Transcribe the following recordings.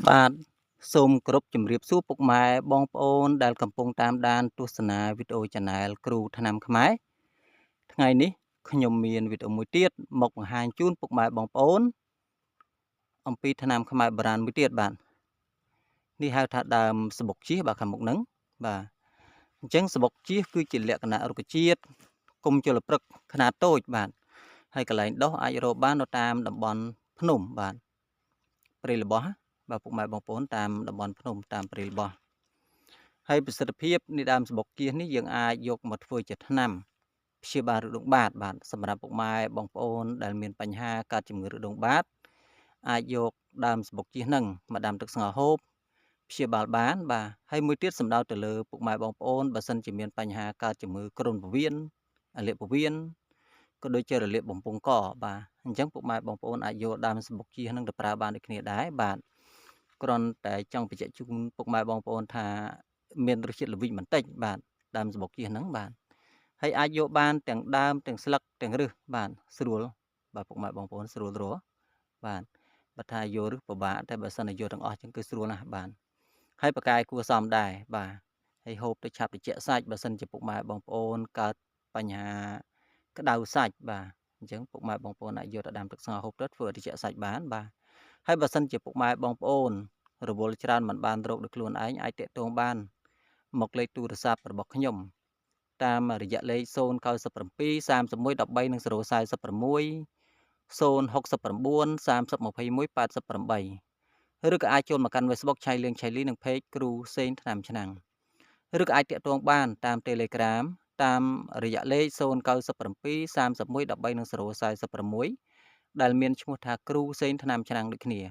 បាទសូមគោរពជំរាបសួរពុកម៉ែបងប្អូនដែលកំពុងតាមដានទស្សនាវីដេអូឆានែលគ្រូថ្នាំខ្មែរថ្ងៃនេះខ្ញុំមានវីដេអូមួយទៀតមកបង្ហាញជូនពុកម៉ែបងប្អូនអំពីថ្នាំខ្មែរបុរាណមួយទៀតបាទនេះហៅថាដើមសបុកជៀសបាទខាងមុខហ្នឹងបាទអញ្ចឹងសបុកជៀសគឺជាលក្ខណៈរុក្ខជាតិគុំជលព្រឹកខ្នាតតូចបាទហើយកន្លែងដុះអាចរកបាននៅតាមតំបន់ភ្នំបាទព្រៃល្បោះបាទពុកម៉ែបងប្អូនតាមតំបន់ភ្នំតាមព្រៃល្បោះហើយប្រសិទ្ធភាពនៃដើមសបុកគៀសនេះយើងអាចយកមកធ្វើជាថ្នាំព្យាបាលរដូងបាតបាទសម្រាប់ពុកម៉ែបងប្អូនដែលមានបញ្ហាកើតជំងឺរដូងបាតអាចយកដើមសបុកគៀសហ្នឹងមកដាំទឹកស្ងោរហូបព្យាបាលបានបាទហើយមួយទៀតសំដៅទៅលើពុកម៉ែបងប្អូនបើសិនជាមានបញ្ហាកើតជំងឺគ្រុនពោះវៀនអាលៀកពោះវៀនក៏ដូចជារលាកបំពង់កបាទអញ្ចឹងពុកម៉ែបងប្អូនអាចយកដើមសបុកគៀសហ្នឹងទៅប្រើបានដូចគ្នាដែរបាទគ្រាន់តែចង់បញ្ជាក់ជូនពុកម៉ែបងប្អូនថាមានរសជាតិល្វីងបន្តិចបាទដើមសបុកគៀសហ្នឹងបាទហើយអាចយកបានទាំងដើមទាំងស្លឹកទាំងឫសបាទស្រួលបាទពុកម៉ែបងប្អូនស្រួលរស់បាទបើថាយកឫសពិបាកតែបើសិនជាយកទាំងអស់ចឹងគឺស្រួលណាស់បាទហើយប្រកាយគួរសមដែរបាទហើយហូបទៅឆាប់ត្រជាក់សាច់បើសិនជាពុកម៉ែបងប្អូនកើតបញ្ហាក្តៅសាច់បាទអញ្ចឹងពុកម៉ែបងប្អូនអាចយកទៅដាំទឹកស្ងោរហូបទៅធ្វើត្រជាក់សាច់បានបាទហើយបើសិនជាពុកម៉ែបងប្អូនរវល់ច្រើនមិនបានរកដោយខ្លួនឯងអាចតាក់ទងបានមកលេខទូរស័ព្ទរបស់ខ្ញុំតាមរយៈលេខ097 31 13 និង046 069 30 21 88 ឬក៏អាចចូលមកកាន់ Facebook ឆៃលៀងឆៃលីនិង Page គ្រូសេងថ្នាំឆ្នាំងឬក៏អាចតាក់ទងបានតាម Telegram តាមរយៈលេខ097 31 13 និង046ដែលមានឈ្មោះថាគ្រូសេងថ្នាំឆ្នាំងដូចគ្នា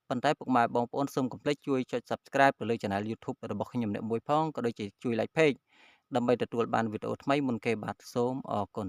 ប៉ុន្តែពុកម៉ែបងប្អូនសូមកុំភ្លេចជួយចុច Subscribe ទៅលើ Channel YouTube របស់ខ្ញុំអ្នកមួយផងក៏ដូចជាជួយ Like Page ដើម្បីទទួលបានវីដេអូថ្មីមុនគេបាទសូមអរគុណ